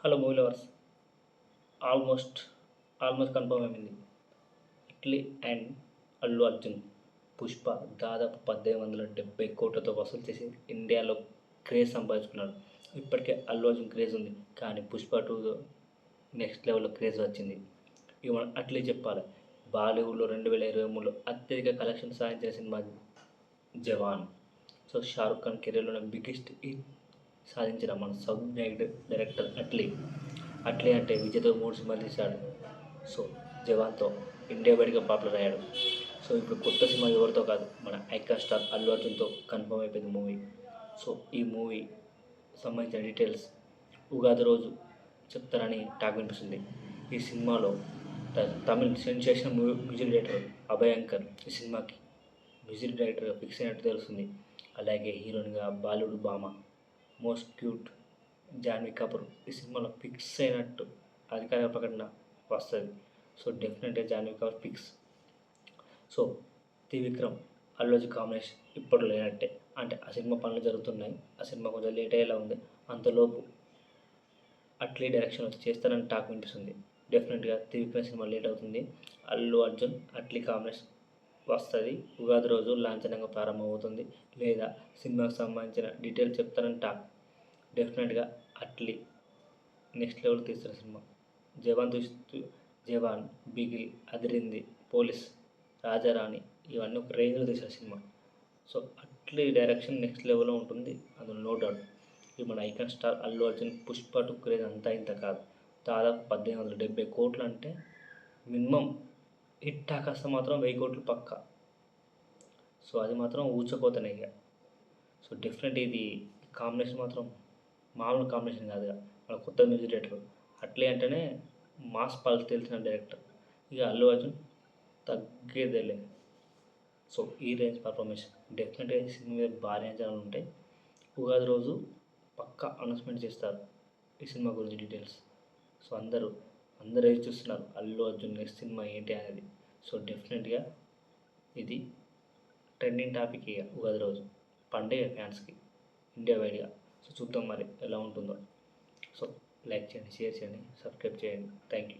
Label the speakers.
Speaker 1: Hello movie lovers, almost almost confirm అయింది. ఇట్లీ and Allu Arjun Pushpa దాదాపు 1870 కోట్లతో వసూలు చేసి ఇండియాలో క్రేజ్ సంపాదించుకున్నాడు. ఇప్పటికే అల్లు అర్జున్ క్రేజ్ ఉంది, కానీ పుష్ప 2 నెక్స్ట్ లెవెల్లో క్రేజ్ వచ్చింది. ఇక మనం అట్లే చెప్పాలి. బాలీవుడ్లో 2023లో అత్యధిక కలెక్షన్ సాధించిన సినిమా జవాన్. సో షారుఖ్ ఖాన్ కెరీర్లోనే బిగ్గెస్ట్ హిట్ సాధించిన మన సౌత్ డైరెక్టర్ అట్లీ అంటే విజయ్తో 3 సినిమాలు తీశాడు. సో జవాన్తో ఇండియా బయటగా పాపులర్ అయ్యాడు. సో ఇప్పుడు కొత్త సినిమా ఎవరితో కాదు, మన ఐకాన్ స్టార్ అల్లు అర్జున్తో కన్ఫర్మ్ అయిపోయింది మూవీ. సో ఈ మూవీ సంబంధించిన డీటెయిల్స్ ఉగాది రోజు చెప్తారని టాక్ వినిపిస్తుంది. ఈ సినిమాలో Tamil sensation music director Abhay anchor ఈ సినిమాకి మ్యూజిక్ డైరెక్టర్గా ఫిక్స్ అయినట్టు తెలుస్తుంది. అలాగే హీరోయిన్గా బాలీవుడ్ భామ మోస్ట్ క్యూట్ జాన్వీ కపూర్ ఈ సినిమాలో ఫిక్స్ అయినట్టు అధికారిక ప్రకటన వస్తుంది. సో డెఫినెట్గా Janhvi Kapoor fix. So Trivikram Allu Arjun combination ఇప్పుడు లేనట్టే, అంటే ఆ సినిమా పనులు జరుగుతున్నాయి. ఆ సినిమా కొంచెం లేట్ అయ్యేలా ఉంది. అంతలోపు అట్లీ డైరెక్షన్ వచ్చి చేస్తారని టాక్ వినిపిస్తుంది. డెఫినెట్గా త్రివిక్రమ్ సినిమా లేట్ అవుతుంది. అల్లు అర్జున్ అట్లీ కాంబినేషన్ వస్తుంది. ఉగాది రోజు లాంఛనంగా ప్రారంభమవుతుంది, లేదా సినిమాకి సంబంధించిన డీటెయిల్స్ చెప్తారని టాక్. డెఫినెట్గా అట్లీ నెక్స్ట్ లెవెల్ తీస్తున్న సినిమా జవాన్, బిగిల్, అదిరింది, పోలీస్, రాజారాణి ఇవన్నీ ఒక రేంజ్లో తీసిన cinema. So Atlee direction next లెవెల్లో ఉంటుంది, అందులో నో డౌట్. ఇది మన icon star Allu Arjun Pushpa 2 craze అంతా ఇంత కాదు. దాదాపు 1870 కోట్లు అంటే మినిమం హిట్ టాక్ మాత్రం 1000 కోట్లు పక్కా. సో అది మాత్రం ఊచకోతనే ఇక. సో డెఫినెట్ ఇది కాంబినేషన్ మాత్రం మామూలు కాంబినేషన్ కాదుగా. మన కొత్త మ్యూజిక్ డైరెక్టర్ అట్లే అంటేనే మాస్ పల్స్ తెలిసిన డైరెక్టర్. ఇక అల్లు అర్జున్ తగ్గేదేలే. సో ఈ రేంజ్ పర్ఫార్మెన్స్ డెఫినెట్గా ఈ సినిమా మీద భారీ అంచనాలు ఉంటాయి. ఉగాది రోజు పక్కా అనౌన్స్మెంట్ చేస్తారు ఈ సినిమా గురించి డీటెయిల్స్. సో అందరూ ఏది చూస్తున్నారు అల్లు అర్జున్ నెక్స్ట్ సినిమా ఏంటి అనేది. సో డెఫినెట్గా ఇది ట్రెండింగ్ టాపిక్ ఇక ఉగాది రోజు పండుగ ఫ్యాన్స్కి ఇండియా వైడ్గా. సో చూద్దాం మరి ఎలా ఉంటుందో. సో లైక్ చేయండి, షేర్ చేయండి, సబ్స్క్రైబ్ చేయండి. Thank you.